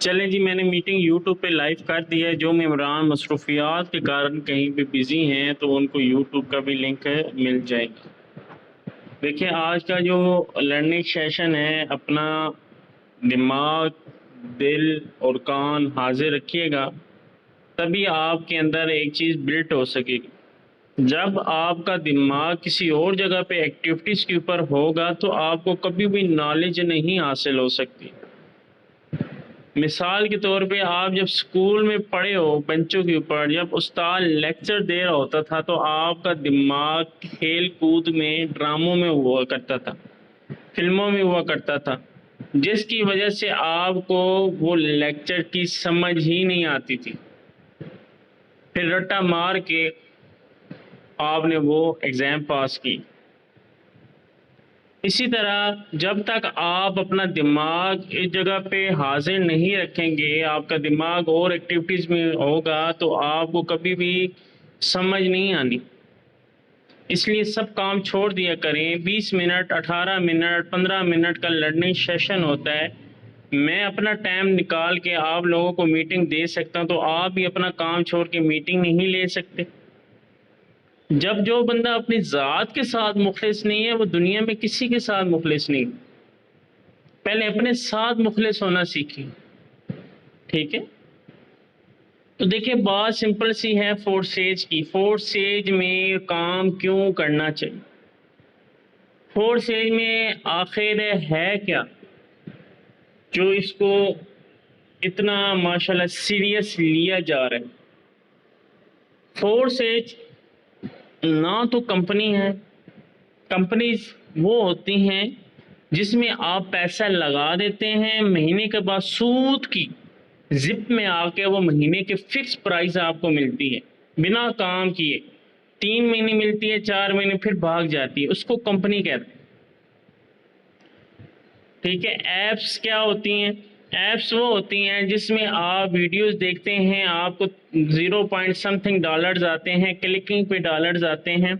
چلیں جی، میں نے میٹنگ یوٹیوب پہ لائیو کر دی ہے. جو ممبران مصروفیات کے کارن کہیں پہ بزی ہیں تو ان کو یوٹیوب کا بھی لنک مل جائے گا. دیکھیں، آج کا جو لرننگ سیشن ہے، اپنا دماغ، دل اور کان حاضر رکھیے گا، تبھی آپ کے اندر ایک چیز بلٹ ہو سکے گی. جب آپ کا دماغ کسی اور جگہ پہ ایکٹیویٹیز کے اوپر ہوگا تو آپ کو کبھی بھی نالج نہیں حاصل ہو سکتی. مثال کے طور پہ آپ جب اسکول میں پڑھے ہو بینچوں کے اوپر، جب استاد لیکچر دے رہا ہوتا تھا تو آپ کا دماغ کھیل کود میں، ڈراموں میں ہوا کرتا تھا، فلموں میں ہوا کرتا تھا، جس کی وجہ سے آپ کو وہ لیکچر کی سمجھ ہی نہیں آتی تھی. پھر رٹا مار کے آپ نے وہ ایگزام پاس کی. اسی طرح جب تک آپ اپنا دماغ اس جگہ پہ حاضر نہیں رکھیں گے، آپ کا دماغ اور ایکٹیویٹیز میں ہوگا تو آپ کو کبھی بھی سمجھ نہیں آنی. اس لیے سب کام چھوڑ دیا کریں. 20 منٹ، 18 منٹ، 15 منٹ کا لرننگ سیشن ہوتا ہے. میں اپنا ٹائم نکال کے آپ لوگوں کو میٹنگ دے سکتا ہوں، تو آپ بھی اپنا کام چھوڑ کے میٹنگ نہیں لے سکتے. جب جو بندہ اپنی ذات کے ساتھ مخلص نہیں ہے، وہ دنیا میں کسی کے ساتھ مخلص نہیں. پہلے اپنے ساتھ مخلص ہونا سیکھیں. ٹھیک ہے؟ تو دیکھیں، بات سمپل سی ہے. 4 سٹیج کی 4 سٹیج میں کام کیوں کرنا چاہیے؟ 4 سٹیج میں آخر ہے کیا جو اس کو اتنا ماشاءاللہ سیریس لیا جا رہا ہے؟ 4 سٹیج نہ تو کمپنی ہے. کمپنیز وہ ہوتی ہیں جس میں آپ پیسہ لگا دیتے ہیں، مہینے کے بعد سود کی زپ میں آ کے وہ مہینے کے فکس پرائز آپ کو ملتی ہے بنا کام کیے. 3 مہینے ملتی ہے، 4 مہینے پھر بھاگ جاتی ہے. اس کو کمپنی کہتے ہیں. ٹھیک ہے؟ ایپس کیا ہوتی ہیں؟ ایپس وہ ہوتی ہیں جس میں آپ ویڈیوز دیکھتے ہیں، آپ کو 0.something ڈالرز آتے ہیں، کلکنگ پہ ڈالرز آتے ہیں.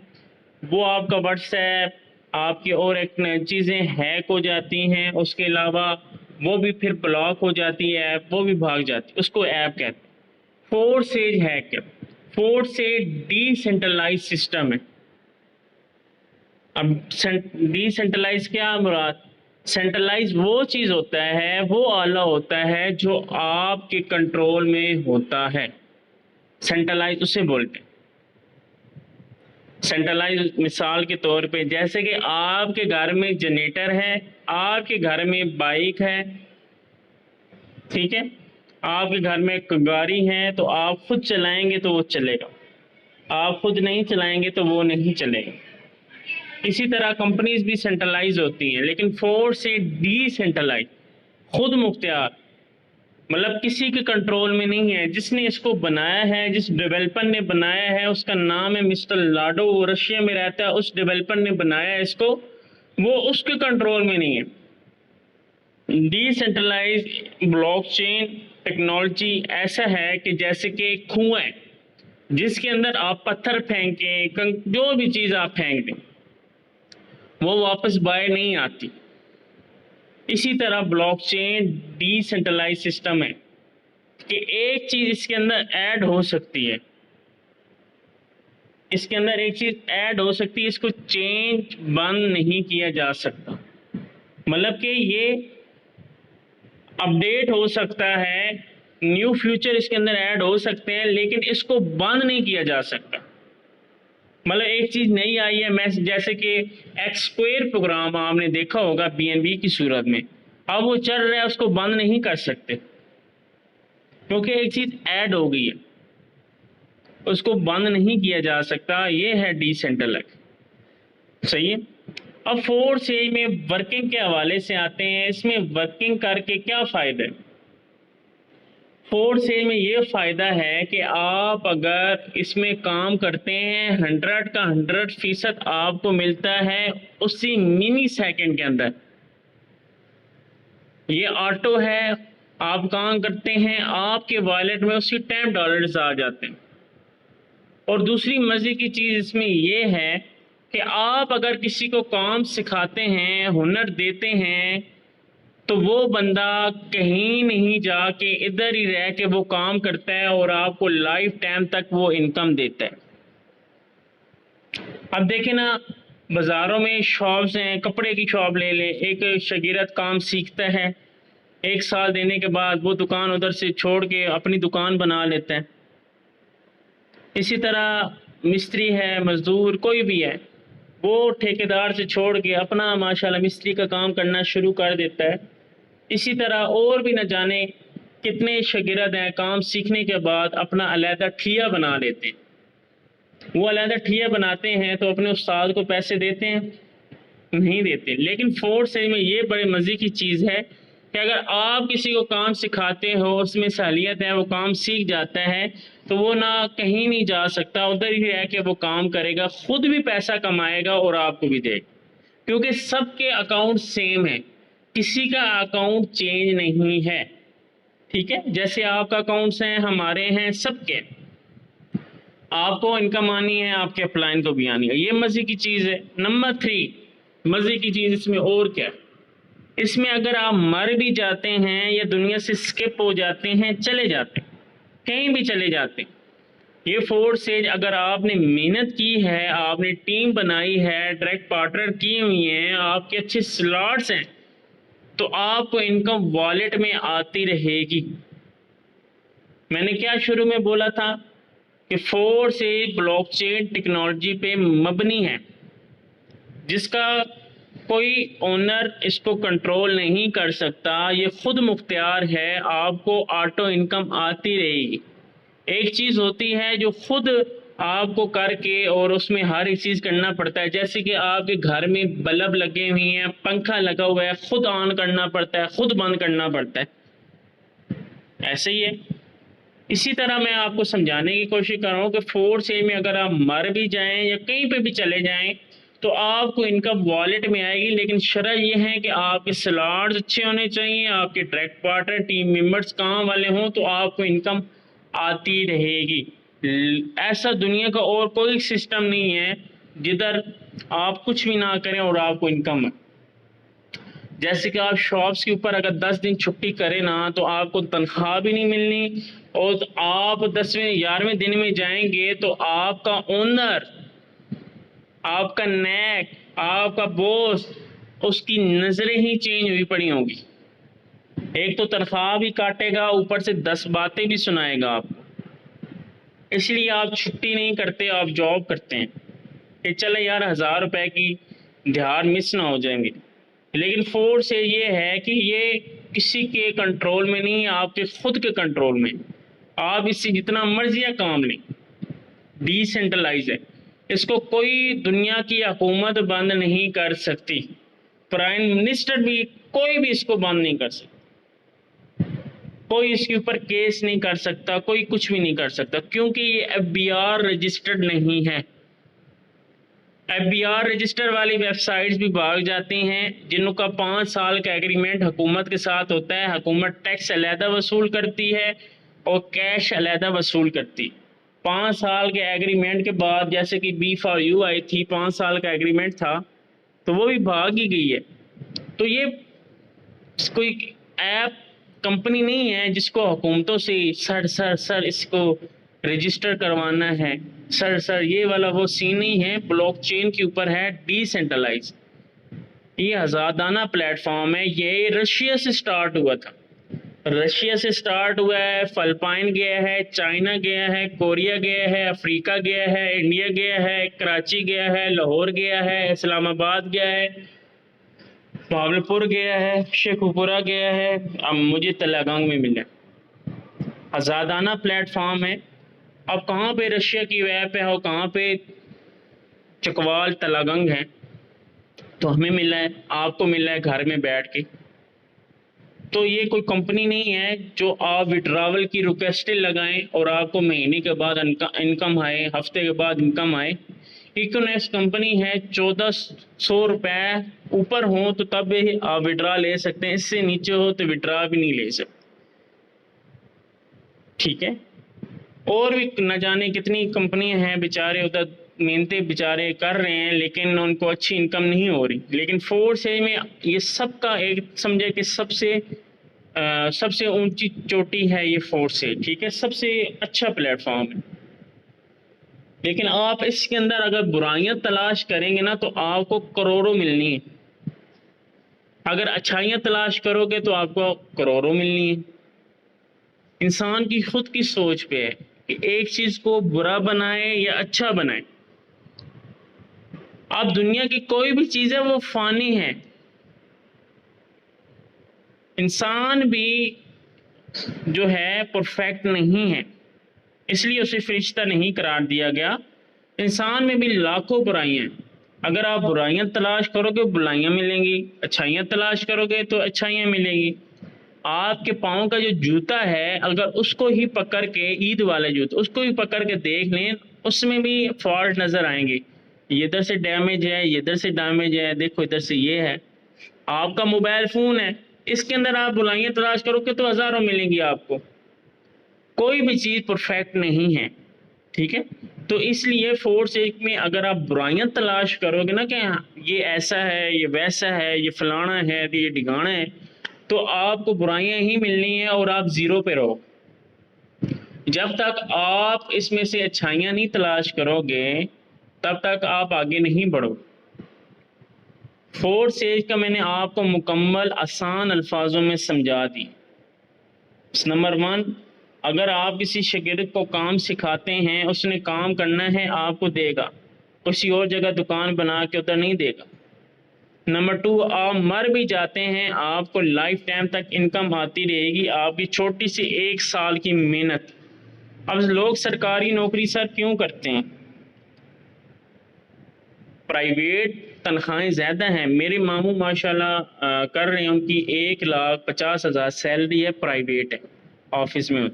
وہ آپ کا واٹس ایپ، آپ کی اور ایک چیزیں ہیک ہو جاتی ہیں. اس کے علاوہ وہ بھی پھر بلاک ہو جاتی ہے ایپ، وہ بھی بھاگ جاتی ہے. اس کو ایپ کہتے ہیں. 4 سٹیج ہیک ہے. 4 سے ڈی سینٹرلائز سسٹم ہے. اب ڈی سینٹرلائز کیا مراد؟ سینٹرلائز وہ چیز ہوتا ہے، وہ آلہ ہوتا ہے جو آپ کے کنٹرول میں ہوتا ہے. سینٹرلائز اسے بولتے ہیں. سینٹرلائز مثال کے طور پہ جیسے کہ آپ کے گھر میں جنریٹر ہے، آپ کے گھر میں بائک ہے. ٹھیک ہے؟ آپ کے گھر میں گاڑی ہے تو آپ خود چلائیں گے تو وہ چلے گا، آپ خود نہیں چلائیں گے تو وہ نہیں چلے گا. اسی طرح کمپنیز بھی سینٹرلائز ہوتی ہیں، لیکن 4 سے ڈی سینٹرلائز، خود مختار، مطلب کسی کے کنٹرول میں نہیں ہے. جس نے اس کو بنایا ہے، جس ڈیولپر نے بنایا ہے، اس کا نام ہے مسٹر لاڈو، وہ رشیا میں رہتا ہے. اس ڈیولپر نے بنایا ہے اس کو، وہ اس کے کنٹرول میں نہیں ہے. Decentralise blockchain technology ایسا ہے کہ جیسے کہ کنواں ہے جس کے اندر آپ پتھر پھینکیں، جو بھی چیز آپ پھینک دیں وہ واپس باہر نہیں آتی. اسی طرح blockchain decentralise system ہے کہ ایک چیز اس کے اندر ایڈ ہو سکتی ہے، اس کے اندر ایک چیز ایڈ ہو سکتی ہے، اس کو چینج بند نہیں کیا جا سکتا. مطلب کہ یہ اپڈیٹ ہو سکتا ہے، نیو فیوچر اس کے اندر ایڈ ہو سکتے ہیں، لیکن اس کو بند نہیں کیا جا سکتا. مطلب ایک چیز نئی آئی ہے، جیسے کہ ایکسکوئر پروگرام آپ نے دیکھا ہوگا BNB کی صورت میں، اب وہ چل رہا ہے، اس کو بند نہیں کر سکتے کیونکہ ایک چیز ایڈ ہو گئی ہے، اس کو بند نہیں کیا جا سکتا. یہ ہے ڈی سینٹرلائز. صحیح ہے؟ اب 4 سٹیج میں ورکنگ کے حوالے سے آتے ہیں. اس میں ورکنگ کر کے کیا فائدہ ہے؟ 4 سٹیج میں یہ فائدہ ہے کہ آپ اگر اس میں کام کرتے ہیں 100 کا 100% آپ کو ملتا ہے اسی منی سیکنڈ کے اندر. یہ آٹو ہے، آپ کام کرتے ہیں، آپ کے والیٹ میں اسی ٹائم ڈالرز آ جاتے ہیں. اور دوسری مزے کی چیز اس میں یہ ہے کہ آپ اگر کسی کو کام سکھاتے ہیں، ہنر دیتے ہیں، تو وہ بندہ کہیں نہیں جا کے ادھر ہی رہ کے وہ کام کرتا ہے اور آپ کو لائف ٹائم تک وہ انکم دیتا ہے۔ اب دیکھیں نا، بازاروں میں شاپس ہیں، کپڑے کی شاپ لے لیں، ایک شاگرد کام سیکھتا ہے، 1 سال دینے کے بعد وہ دکان ادھر سے چھوڑ کے اپنی دکان بنا لیتا ہے۔ اسی طرح مستری ہے، مزدور کوئی بھی ہے، وہ ٹھیکیدار سے چھوڑ کے اپنا ماشاءاللہ مستری کا کام کرنا شروع کر دیتا ہے۔ اسی طرح اور بھی نہ جانے کتنے شاگرد ہیں، کام سیکھنے کے بعد اپنا علیحدہ ٹھیا بنا لیتے ہیں۔ وہ علیحدہ ٹھیا بناتے ہیں تو اپنے استاد کو پیسے دیتے ہیں؟ نہیں دیتے۔ لیکن فورس میں یہ بڑے مزے کی چیز ہے کہ اگر آپ کسی کو کام سکھاتے ہو، اس میں صلاحیت ہے، وہ کام سیکھ جاتا ہے، تو وہ نہ کہیں نہیں جا سکتا، ادھر ہی رہ کے وہ کام کرے گا، خود بھی پیسہ کمائے گا اور آپ کو بھی دے گا، کیونکہ سب کے اکاؤنٹ سیم ہیں، کسی کا اکاؤنٹ چینج نہیں ہے۔ ٹھیک ہے، جیسے آپ کا اکاؤنٹس ہیں، ہمارے ہیں، سب کے۔ آپ کو انکم آنی ہے، آپ کے اپلائن کو بھی آنی ہے، یہ مزے کی چیز ہے۔ نمبر 3 مزے کی چیز اس میں اور کیا ہے، اس میں اگر آپ مر بھی جاتے ہیں یا دنیا سے سکپ ہو جاتے ہیں، چلے جاتے ہیں، کہیں بھی چلے جاتے ہیں، یہ فورس ہے، اگر آپ نے محنت کی ہے، آپ نے ٹیم بنائی ہے، ڈائریکٹ پارٹنر کی ہوئی ہیں، آپ کے اچھے سلاٹس ہیں، تو آپ کو انکم والیٹ میں آتی رہے گی۔ میں نے کیا شروع میں بولا تھا کہ فورس بلاک چین ٹیکنالوجی پہ مبنی ہے، جس کا کوئی اونر اس کو کنٹرول نہیں کر سکتا، یہ خود مختار ہے، آپ کو آٹو انکم آتی رہے گی۔ ایک چیز ہوتی ہے جو خود آپ کو کر کے اور اس میں ہر ایک چیز کرنا پڑتا ہے، جیسے کہ آپ کے گھر میں بلب لگے ہوئے ہیں، پنکھا لگا ہوا ہے، خود آن کرنا پڑتا ہے، خود بند کرنا پڑتا ہے، ایسے ہی ہے۔ اسی طرح میں آپ کو سمجھانے کی کوشش کر رہا ہوں کہ فورس میں اگر آپ مر بھی جائیں یا کہیں پہ بھی چلے جائیں تو آپ کو انکم والیٹ میں آئے گی، لیکن شرط یہ ہے کہ آپ کے سلاٹس اچھے ہونے چاہیے، آپ کے ڈائریکٹ پارٹنر ٹیم ممبرس کام والے ہوں، تو آپ کو انکم آتی رہے گی۔ ایسا دنیا کا اور کوئی سسٹم نہیں ہے جدھر آپ کچھ بھی نہ کریں اور آپ کو انکم ہے۔ جیسے کہ آپ شاپس کے اوپر اگر 10 دن چھٹی کریں نا تو آپ کو تنخواہ بھی نہیں ملنی، اور آپ 10ویں 11ویں دن میں جائیں گے تو آپ کا اونر، آپ کا نیک، آپ کا بوس، اس کی نظریں ہی چینج ہوئی پڑی ہوں گی۔ ایک تو تنخواہ بھی کاٹے گا، اوپر سے 10 باتیں بھی سنائے گا آپ کو۔ اس لیے آپ چھٹی نہیں کرتے، آپ جاب کرتے ہیں کہ چلے یار 1000 روپے کی دھیان مس نہ ہو جائے میری۔ لیکن فورس یہ ہے کہ یہ کسی کے کنٹرول میں نہیں، آپ کے خود کے کنٹرول میں۔ آپ اس سے جتنا مرضی کام لیں، ڈی سینٹرلائز ہے، اس کو کوئی دنیا کی حکومت بند نہیں کر سکتی، پرائم منسٹر بھی، کوئی بھی اس کو بند نہیں کر سکتا، کوئی اس کے اوپر کیس نہیں کر سکتا، کوئی کچھ بھی نہیں کر سکتا، کیونکہ یہ FBR رجسٹرڈ نہیں ہے۔ FBR رجسٹر والی ویب سائٹس بھی بھاگ جاتی ہیں جن کا 5 سال کا ایگریمنٹ حکومت کے ساتھ ہوتا ہے، حکومت ٹیکس علیحدہ وصول کرتی ہے اور کیش علیحدہ وصول کرتی۔ 5 سال کے ایگریمنٹ کے بعد، جیسے کہ B4U آئی تھی، 5 سال کا ایگریمنٹ تھا، تو وہ بھی بھاگ ہی گئی ہے۔ تو یہ کوئی ایپ کمپنی نہیں ہے جس کو حکومتوں سے سر اس کو رجسٹر کروانا ہے، سر یہ والا وہ سین نہیں ہے، بلاک چین کے اوپر ہے، ڈی سینٹرلائز۔ یہ آزادانہ پلیٹ فارم ہے، یہ رشیا سے سٹارٹ ہوا تھا، رشیا سے سٹارٹ ہوا ہے، فلپائن گیا ہے، چائنا گیا ہے، کوریا گیا ہے، افریقہ گیا ہے، انڈیا گیا ہے، کراچی گیا ہے، لاہور گیا ہے، اسلام آباد گیا ہے، بھاولپور گیا ہے، شیخوپورہ گیا ہے، اب مجھے تلنگانگ میں ملا۔ آزادانہ پلیٹ فارم ہے۔ اب کہاں پہ رشیا کی ویب ہے اور کہاں پہ چکوال تلنگانگ ہے، تو ہمیں ملا ہے، آپ کو ملا ہے گھر میں بیٹھ کے۔ تو یہ کوئی کمپنی نہیں ہے جو آپ وڈراول کی ریکویسٹیں لگائیں اور آپ کو مہینے کے بعد انکم آئے، ہفتے کے بعد انکم آئے۔ ایکونیکس کمپنی ہے، 1400 روپے اوپر ہوں تو تب آپ وڈرا لے سکتے ہیں، اس سے نیچے ہو تو وڈرا بھی نہیں لے سکتے۔ ٹھیک ہے، اور بھی نہ جانے کتنی کمپنیاں ہیں بیچارے ادھر محنتیں بیچارے کر رہے ہیں لیکن ان کو اچھی انکم نہیں ہو رہی. لیکن فورتھ اسٹیج میں یہ سب کا ایک سمجھے کہ سب سے اونچی چوٹی ہے یہ فورتھ اسٹیج. ٹھیک ہے, سب سے اچھا پلیٹ فارم ہے. لیکن آپ اس کے اندر اگر برائیاں تلاش کریں گے نا تو آپ کو کروڑوں ملنی ہے. اگر اچھائیاں تلاش کرو گے تو آپ کو کروڑوں ملنی ہے. انسان کی خود کی سوچ پہ ہے کہ ایک چیز کو برا بنائے یا اچھا بنائے. اب دنیا کی کوئی بھی چیز ہے وہ فانی ہے. انسان بھی جو ہے پرفیکٹ نہیں ہے, اس لیے اسے فرشتہ نہیں قرار دیا گیا. انسان میں بھی لاکھوں برائیاں ہیں. اگر آپ برائیاں تلاش کرو گے برائیاں ملیں گی, اچھائیاں تلاش کرو گے تو اچھائیاں ملیں گی. آپ کے پاؤں کا جو جوتا ہے اگر اس کو ہی پکڑ کے, عید والے جوتے اس کو ہی پکڑ کے دیکھ لیں, اس میں بھی فالٹ نظر آئیں گے. یہ ادھر سے ڈیمیج ہے, یہ ادھر سے ڈیمیج ہے, دیکھو ادھر سے یہ ہے. آپ کا موبائل فون ہے, اس کے اندر آپ برائیاں تلاش کرو گے تو ہزاروں ملیں گی آپ کو. کوئی بھی چیز پرفیکٹ نہیں ہے. ٹھیک ہے, تو اس لیے فورتھ اسٹیج میں اگر آپ برائیاں تلاش کرو گے نا کہ یہ ایسا ہے, یہ ویسا ہے, یہ فلانا ہے, یہ ڈھگانا ہے, تو آپ کو برائیاں ہی ملنی ہیں اور آپ زیرو پہ رہو. جب تک آپ اس میں سے اچھائیاں نہیں تلاش کرو گے تب تک آپ آگے نہیں بڑھو. فورتھ اسٹیج کا میں نے آپ کو مکمل آسان الفاظوں میں سمجھا دی. نمبر 1, اگر آپ کسی شاگرد کو کام سکھاتے ہیں, اس نے کام کرنا ہے, آپ کو دے گا, کسی اور جگہ دکان بنا کے ادھر نہیں دے گا. نمبر 2, آپ مر بھی جاتے ہیں, آپ کو لائف ٹائم تک انکم آتی رہے گی, آپ کی چھوٹی سی 1 سال کی محنت. اب لوگ سرکاری نوکری سر کیوں کرتے ہیں؟ پرائیویٹ تنخواہیں زیادہ ہیں. میرے ماموں ماشاءاللہ کر رہے ہیں, ان کی 1,50,000 سیلری ہے, پرائیویٹ ہے, آفس میں.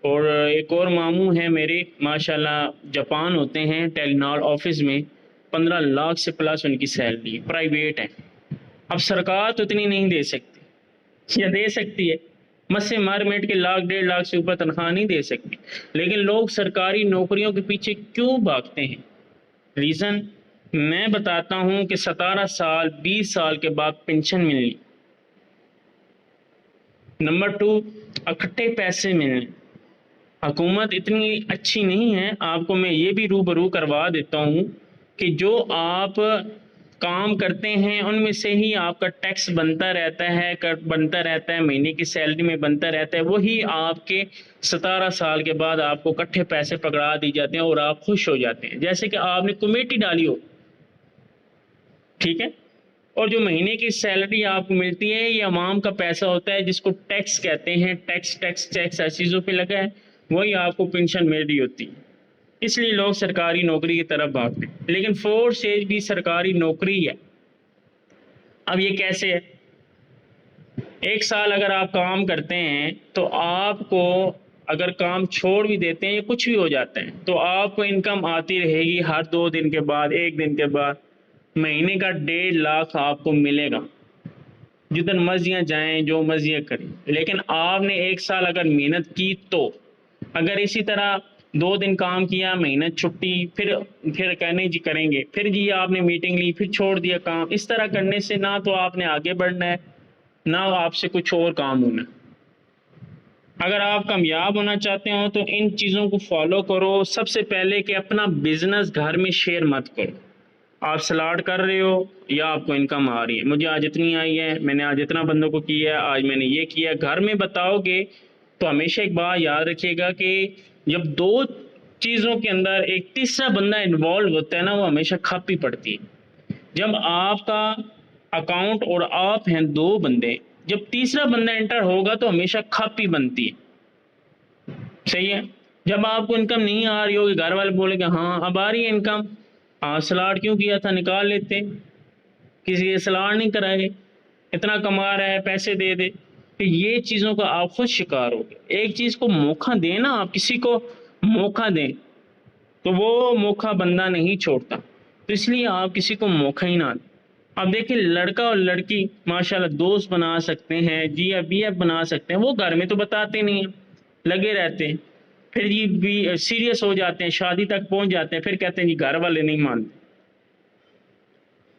اور ایک اور ماموں ہیں میرے ماشاءاللہ جاپان ہوتے ہیں, ٹیلینار آفس میں 15 لاکھ سے پلس ان کی سیلری, پرائیویٹ ہے. اب سرکار تو اتنی نہیں دے سکتی, یا دے سکتی ہے, مس سے مار میٹ کے 1,00,000 1.5 لاکھ سے اوپر تنخواہ نہیں دے سکتی. لیکن لوگ سرکاری نوکریوں کے پیچھے کیوں بھاگتے ہیں؟ ریزن میں بتاتا ہوں کہ 17 سال 20 سال کے بعد پینشن ملنی. نمبر 2, اکٹھے پیسے ملنے. حکومت اتنی اچھی نہیں ہے, آپ کو میں یہ بھی روبرو کروا دیتا ہوں کہ جو آپ کام کرتے ہیں ان میں سے ہی آپ کا ٹیکس بنتا رہتا ہے, مہینے کی سیلری میں بنتا رہتا ہے, وہی آپ کے 17 سال کے بعد آپ کو اکٹھے پیسے پکڑا دی جاتے ہیں اور آپ خوش ہو جاتے ہیں, جیسے کہ آپ نے کمیٹی ڈالی ہو. ٹھیک ہے, اور جو مہینے کی سیلری آپ کو ملتی ہے یہ عوام کا پیسہ ہوتا ہے جس کو ٹیکس کہتے ہیں. ٹیکس ایسی چیزوں پہ لگا ہے, وہی آپ کو پینشن مل رہی ہوتی ہے. اس لیے لوگ سرکاری نوکری کی طرف بھاگتے ہیں. لیکن فورتھ اسٹیج بھی سرکاری نوکری ہے. اب یہ کیسے ہے؟ 1 سال اگر آپ کام کرتے ہیں تو آپ کو اگر کام چھوڑ بھی دیتے ہیں یا کچھ بھی ہو جاتا ہے تو آپ کو انکم آتی رہے گی, ہر 2 دن کے بعد 1 دن کے بعد مہینے کا 1.5 لاکھ آپ کو ملے گا, جدھر مرضیاں جائیں, جو مرضیاں کریں. لیکن آپ نے 1 سال اگر محنت کی تو اگر اسی طرح 2 دن کام کیا, مہینہ چھٹی, پھر کہنے جی کریں گے, پھر جی آپ نے میٹنگ لی, پھر چھوڑ دیا کام, اس طرح کرنے سے نہ تو آپ نے آگے بڑھنا ہے نہ آپ سے کچھ اور کام ہونا. اگر آپ کامیاب ہونا چاہتے ہو تو ان چیزوں کو فالو کرو. سب سے پہلے کہ اپنا بزنس گھر میں شیئر مت کرو. آپ سلاٹ کر رہے ہو یا آپ کو انکم آ رہی ہے, مجھے آج اتنی آئی ہے, میں نے آج اتنا بندوں کو کیا ہے, آج میں نے یہ کیا, گھر میں بتاؤ گے تو ہمیشہ ایک بات یاد رکھیے گا کہ جب 2 چیزوں کے اندر ایک تیسرا بندہ انوالو ہوتا ہے نا, وہ ہمیشہ کھپی پڑتی ہے. جب آپ کا اکاؤنٹ اور آپ ہیں 2 بندے, جب تیسرا بندہ انٹر ہوگا تو ہمیشہ کھپی بنتی ہے. صحیح ہے. جب آپ کو انکم نہیں آ رہی ہوگی, گھر والے بولے کہ ہاں اب آ رہی ہے انکم, سلاٹ کیوں کیا تھا, نکال لیتے, کسی کے سلاٹ نہیں کرائے, اتنا کما رہا ہے پیسے دے دے. کہ یہ چیزوں کا آپ خود شکار ہو گے. ایک چیز کو موقع دیں نا, آپ کسی کو موقع دیں تو وہ موقع بندہ نہیں چھوڑتا, تو اس لیے آپ کسی کو موقع ہی نہ دیں. اب دیکھیں لڑکا اور لڑکی ماشاءاللہ دوست بنا سکتے ہیں, جی ایف بی ایف بنا سکتے ہیں, وہ گھر میں تو بتاتے نہیں ہیں, لگے رہتے ہیں. پھر یہ بھی سیریس ہو جاتے ہیں، شادی تک پہنچ جاتے ہیں، پھر کہتے ہیں جی گھر والے نہیں مانتے،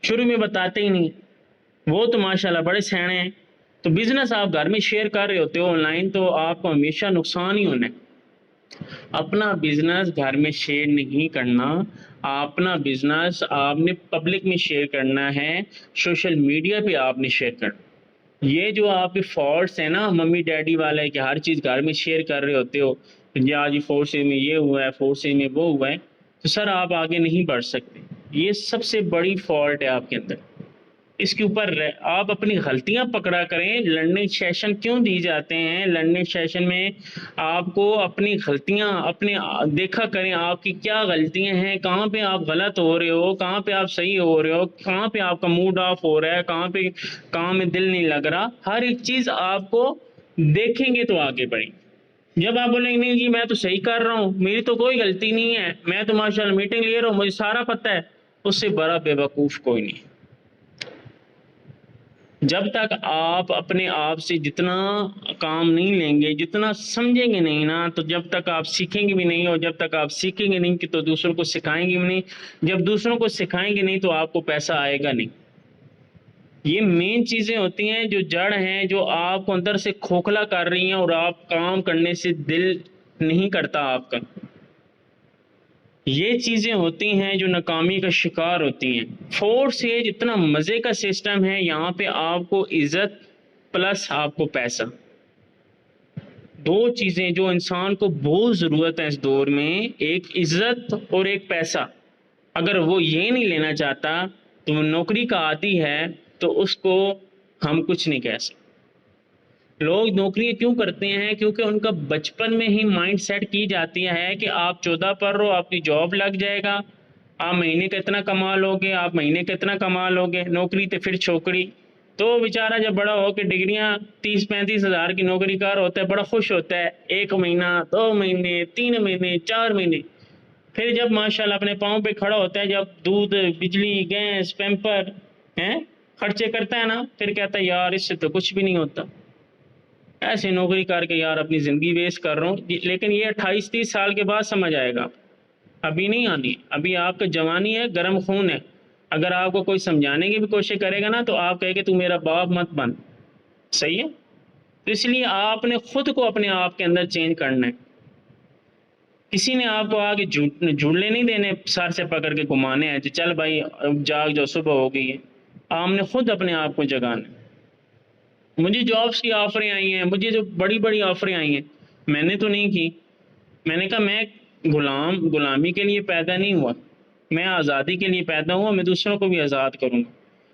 شروع میں بتاتے ہی نہیں، وہ تو ماشاءاللہ بڑے سیانے ہیں۔ تو بزنس آپ گھر میں شیئر کر رہے ہوتے ہو آن لائن، تو آپ کو ہمیشہ نقصان ہی ہونا ہے۔ اپنا بزنس گھر میں شیئر نہیں کرنا، اپنا بزنس آپ نے پبلک میں شیئر کرنا ہے، سوشل میڈیا پہ آپ نے شیئر کرنا۔ یہ جو آپ کے فالٹس ہیں نا ممی ڈیڈی والے کہ ہر چیز گھر میں شیئر کر رہے ہوتے ہو، یا جی فورسز میں یہ ہوا ہے، فورسز میں وہ ہوا ہے، تو سر آپ آگے نہیں بڑھ سکتے۔ یہ سب سے بڑی فالٹ ہے آپ کے اندر۔ اس کے اوپر آپ اپنی غلطیاں پکڑا کریں۔ لرننگ سیشن کیوں دی جاتے ہیں؟ لرننگ سیشن میں آپ کو اپنی غلطیاں اپنے دیکھا کریں، آپ کی کیا غلطیاں ہیں، کہاں پہ آپ غلط ہو رہے ہو، کہاں پہ آپ صحیح ہو رہے ہو، کہاں پہ آپ کا موڈ آف ہو رہا ہے، کہاں پہ کام میں دل نہیں لگ رہا۔ ہر ایک چیز آپ کو دیکھیں گے تو آگے بڑھیں۔ جب آپ بولیں گے نہیں جی میں تو صحیح کر رہا ہوں، میری تو کوئی غلطی نہیں ہے، میں تو ماشاءاللہ میٹنگ لے رہا ہوں، مجھے سارا پتہ ہے، اس سے بڑا بے وقوف کوئی نہیں۔ جب تک آپ اپنے آپ سے جتنا کام نہیں لیں گے، جتنا سمجھیں گے نہیں نا، تو جب تک آپ سیکھیں گے بھی نہیں، اور جب تک آپ سیکھیں گے نہیں تو دوسروں کو سکھائیں گے بھی نہیں، جب دوسروں کو سکھائیں گے نہیں تو آپ کو پیسہ آئے گا نہیں۔ یہ مین چیزیں ہوتی ہیں جو جڑ ہیں، جو آپ کو اندر سے کھوکھلا کر رہی ہیں اور آپ کام کرنے سے دل نہیں کرتا آپ کا۔ یہ چیزیں ہوتی ہیں جو ناکامی کا شکار ہوتی ہیں۔ فورس ایج اتنا مزے کا سسٹم ہے، یہاں پہ آپ کو عزت پلس آپ کو پیسہ، دو چیزیں جو انسان کو بہت ضرورت ہے اس دور میں، ایک عزت اور ایک پیسہ۔ اگر وہ یہ نہیں لینا چاہتا تو وہ نوکری کا عادی ہے، تو اس کو ہم کچھ نہیں کہہ سکتے۔ لوگ نوکریاں کیوں کرتے ہیں؟ کیونکہ ان کا بچپن میں ہی مائنڈ سیٹ کی جاتی ہے کہ آپ 14 پر ہو، آپ کی جاب لگ جائے گا، آپ مہینے کا اتنا کما لو گے، آپ مہینے کا اتنا کما لو گے، نوکری تو پھر چھوکری۔ تو بیچارہ جب بڑا ہو کے ڈگریاں 30-35 ہزار کی نوکری کار ہوتا ہے، بڑا خوش ہوتا ہے، 1 مہینہ 2 مہینے 3 مہینے 4 مہینے، پھر جب ماشاءاللہ اپنے پاؤں پہ کھڑا ہوتا ہے، جب دودھ بجلی گیس پیمپر خرچے کرتا ہے نا، پھر کہتا ہے یار اس سے تو کچھ بھی نہیں ہوتا، ایسے نوکری کر کے یار اپنی زندگی ویسٹ کر رہا ہوں۔ لیکن یہ 28-30 سال کے بعد سمجھ آئے گا، ابھی نہیں آنی۔ ابھی آپ کا جوانی ہے، گرم خون ہے، اگر آپ کو کوئی سمجھانے کی بھی کوشش کرے گا نا تو آپ کہے کہ تو میرا باپ مت بن، صحیح ہے؟ تو اس لیے آپ نے خود کو اپنے آپ کے اندر چینج کرنا ہے۔ کسی نے آپ کو آگے جھولنے نہیں دینے، سر سے پکڑ کے گھمانے ہیں، چل بھائی جاگ جو صبح ہو گئی ہے۔ آپ نے خود اپنے آپ کو جگانا ہے۔ مجھے جابس کی آفریں آئی ہیں، مجھے جو بڑی بڑی آفریں آئی ہیں، میں نے تو نہیں کی۔ میں نے کہا میں غلامی کے لیے پیدا نہیں ہوا، میں آزادی کے لیے پیدا ہوا، میں دوسروں کو بھی آزاد کروں گا۔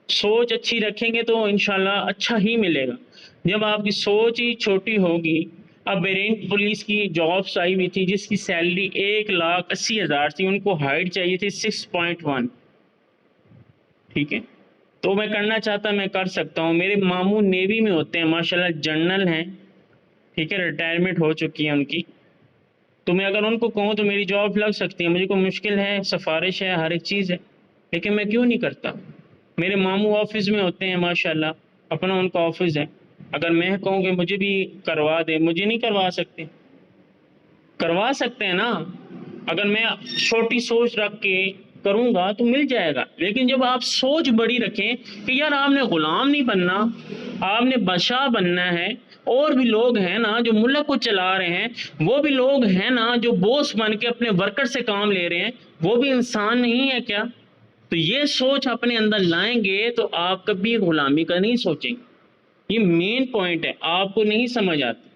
سوچ اچھی رکھیں گے تو انشاءاللہ اچھا ہی ملے گا۔ جب آپ کی سوچ ہی چھوٹی ہوگی، اب بیرینٹ پولیس کی جابس آئی ہوئی تھی جس کی سیلری 1,80,000 تھی، ان کو ہائٹ چاہیے تھی 6.1، ٹھیک ہے؟ تو میں کرنا چاہتا میں کر سکتا ہوں۔ میرے ماموں نیوی میں ہوتے ہیں، ماشاءاللہ جنرل ہیں، ٹھیک ہے، ریٹائرمنٹ ہو چکی ہے ان کی، تو میں اگر ان کو کہوں تو میری جاب لگ سکتی ہے، مجھے کوئی مشکل ہے، سفارش ہے، ہر ایک چیز ہے، لیکن میں کیوں نہیں کرتا؟ میرے ماموں آفس میں ہوتے ہیں، ماشاءاللہ اپنا ان کا آفس ہے، اگر میں کہوں کہ مجھے بھی کروا دے، مجھے نہیں کروا سکتے؟ کروا سکتے ہیں نا، اگر میں چھوٹی سوچ رکھ کے کروں گا تو مل جائے گا۔ لیکن جب آپ سوچ بڑی رکھیں کہ یار آپ نے غلام نہیں بننا، آپ نے بادشاہ بننا ہے، اور بھی لوگ ہیں نا جو ملک کو چلا رہے ہیں، وہ بھی لوگ ہیں نا جو بوس بن کے اپنے ورکر سے کام لے رہے ہیں، وہ بھی انسان نہیں ہے کیا؟ تو یہ سوچ اپنے اندر لائیں گے تو آپ کبھی غلامی کا نہیں سوچیں گے۔ یہ مین پوائنٹ ہے، آپ کو نہیں سمجھ آتی،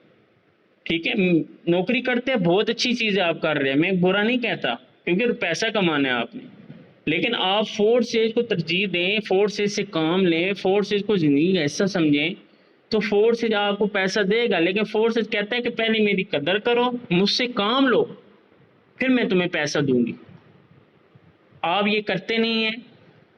ٹھیک ہے؟ نوکری کرتے ہیں، بہت اچھی چیز ہے آپ کر رہے ہیں، میں برا نہیں کہتا، کیونکہ پیسہ کمانا ہے آپ نے، لیکن آپ فورس ایج کو ترجیح دیں، فورس ایج سے کام لیں، فورس ایج کو زندگی ایسا سمجھیں، تو فورس ایج آپ کو پیسہ دے گا۔ لیکن فورس ایج کہتا ہے کہ پہلے میری قدر کرو، مجھ سے کام لو، پھر میں تمہیں پیسہ دوں گی۔ آپ یہ کرتے نہیں ہیں،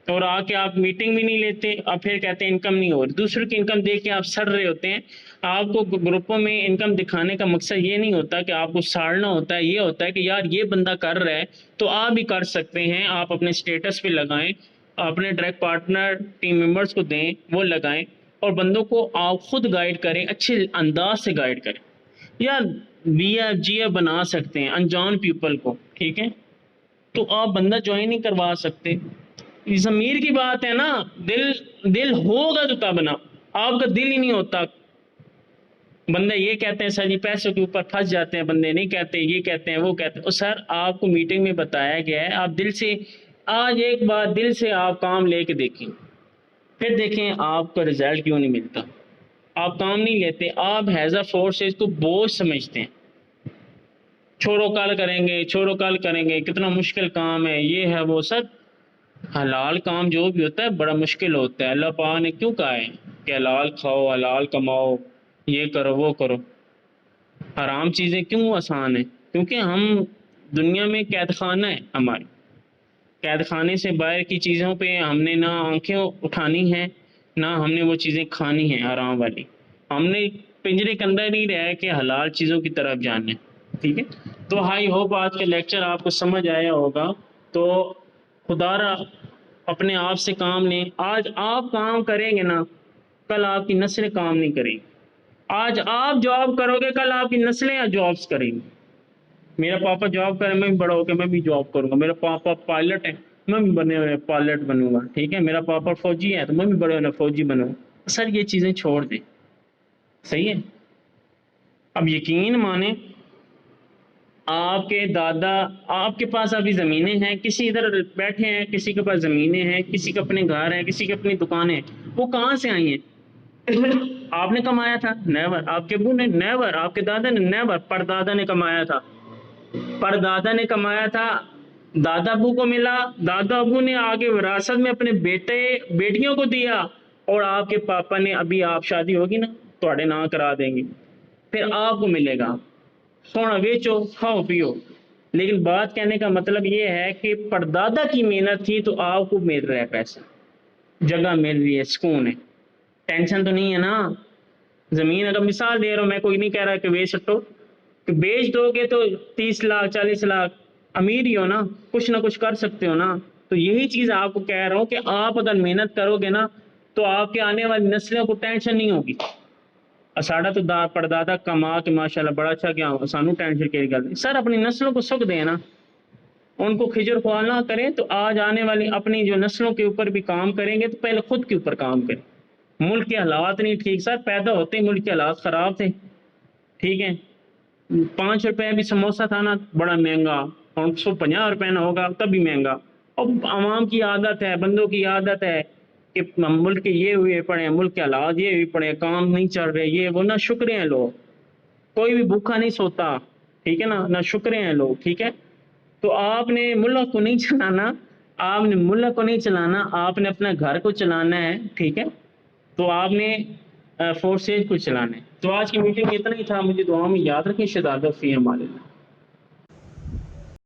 اور آ کے آپ میٹنگ بھی نہیں لیتے، اور پھر کہتے ہیں انکم نہیں ہو رہی، دوسروں کی انکم دیکھ کے آپ سڑ رہے ہوتے ہیں۔ آپ کو گروپوں میں انکم دکھانے کا مقصد یہ نہیں ہوتا کہ آپ کو ساڑنا ہوتا ہے، یہ ہوتا ہے کہ یار یہ بندہ کر رہا ہے تو آپ بھی کر سکتے ہیں۔ آپ اپنے سٹیٹس پہ لگائیں، اپنے ڈائریکٹ پارٹنر ٹیم ممبرس کو دیں، وہ لگائیں، اور بندوں کو آپ خود گائیڈ کریں، اچھے انداز سے گائیڈ کریں۔ یا بی ایف جی ایف بنا سکتے ہیں انجان پیپل کو، ٹھیک ہے، تو آپ بندہ جوائن نہیں کروا سکتے. ضمیر کی بات ہے نا، دل ہوگا تو تب نا، آپ کا دل ہی نہیں ہوتا. بندہ یہ کہتے ہیں سر جی پیسوں کے اوپر پھنس جاتے ہیں بندے، نہیں کہتے یہ کہتے ہیں وہ کہتے ہیں. سر آپ کو میٹنگ میں بتایا گیا ہے، آپ دل سے آج ایک بار دل سے آپ کام لے کے دیکھیں، پھر دیکھیں آپ کا رزلٹ کیوں نہیں ملتا. آپ کام نہیں لیتے، آپ ہیز اے فورس اس کو بوجھ سمجھتے ہیں. چھوڑو کل کریں گے، چھوڑو کل کریں گے، کتنا مشکل کام ہے، یہ ہے وہ. سر حلال کام جو بھی ہوتا ہے بڑا مشکل ہوتا ہے. اللہ پاک نے کیوں کہا ہے کہ حلال کھاؤ، حلال کماؤ، یہ کرو وہ کرو. حرام چیزیں کیوں آسان ہیں؟ کیونکہ ہم دنیا میں قید خانہ ہے ہمارے. قید خانے سے باہر کی چیزوں پہ ہم نے نہ آنکھیں اٹھانی ہیں، نہ ہم نے وہ چیزیں کھانی ہیں حرام والی. ہم نے پنجرے کے اندر نہیں رہا ہے کہ حلال چیزوں کی طرف جانا ہے. ٹھیک ہے، تو آئی ہوپ آج کا لیکچر آپ کو سمجھ آیا ہوگا. تو خدا را اپنے آپ سے کام لیں. آج آپ کام کریں گے نا، کل آپ کی نسلیں کام نہیں کریں گی. آج آپ جاب کرو گے، کل آپ کی نسلیں جابس کریں گی. میرا پاپا جاب کرے، میں بھی بڑا ہو کے میں بھی جاب کروں گا. میرا پاپا پائلٹ ہے، میں بھی بنے ہوئے پائلٹ بنوں گا. ٹھیک ہے، میرا پاپا فوجی ہے تو میں بھی بڑے ہوئے فوجی بنوں گا. سر یہ چیزیں چھوڑ دیں، صحیح ہے. اب یقین مانیں، آپ کے دادا، آپ کے پاس ابھی زمینیں ہیں، کسی ادھر بیٹھے ہیں، کسی کے پاس زمینیں ہیں، کسی کے اپنے گھر ہیں، کسی کے اپنی دکانیں، وہ کہاں سے آئی ہیں؟ آپ نے کمایا تھا؟ نیور. آپ کے ابو نے؟ نیور. آپ کے دادا نے؟ نیور. پردادا نے کمایا تھا، پردادا نے کمایا تھا، دادا ابو کو ملا، دادا ابو نے آگے وراثت میں اپنے بیٹیوں کو دیا، اور آپ کے پاپا نے، ابھی آپ شادی ہوگی نا تھوڑے نام کرا دیں گے، پھر آپ کو ملے گا. سونا بیچو، کھاؤ پیو. لیکن بات کہنے کا مطلب یہ ہے کہ پردادا کی محنت تھی تو آپ کو مل رہا ہے پیسہ، جگہ مل رہی ہے، سکون ہے، ٹینشن تو نہیں ہے نا. زمین اگر مثال دے رہا ہوں، میں کوئی نہیں کہہ رہا کہ بیچ سکو، کہ بیچ دو گے تو 30 لاکھ 40 لاکھ امیر ہی ہو نا، کچھ نہ کچھ کر سکتے ہو نا. تو یہی چیز آپ کو کہہ رہا ہوں کہ آپ اگر محنت کرو گے نا تو آپ کے آنے والی نسلوں کو ٹینشن نہیں ہوگی. ساڑا تو پردادا کما کے ماشاءاللہ بڑا اچھا کیا، سانو ٹینشن کی گل نہیں. سر اپنی نسلوں کو سکھ دیں نا، ان کو کھجر خوالنا کریں تو آج آنے والی اپنی جو نسلوں کے اوپر بھی کام کریں گے تو پہلے خود کے اوپر کام کریں. ملک کے حالات نہیں ٹھیک. سر پیدا ہوتے ہی ملک کے حالات خراب تھے. ٹھیک ہے، 5 روپے بھی سموسہ تھا نا بڑا مہنگا، اور 150 روپے نہ ہوگا تب بھی مہنگا. اور عوام کی عادت ہے، بندوں کی عادت ہے کہ ملک کے یہ ہوئے پڑے، ملک کے حالات یہ ہوئے پڑے، کام نہیں چل رہے، یہ وہ. نہ شکرے ہیں لوگ، کوئی بھی بھوکا نہیں سوتا. ٹھیک ہے نا، نہ شکرے ہیں لوگ. ٹھیک ہے، تو آپ نے ملک کو نہیں چلانا، آپ نے ملک کو نہیں چلانا، آپ نے اپنا گھر کو چلانا ہے. ٹھیک ہے، تو آپ نے فورسز کو چلانا ہے. تو آج کی میٹنگ میں اتنا ہی تھا. مجھے دعاؤں میں یاد رکھیں. شہادت فی امان اللہ.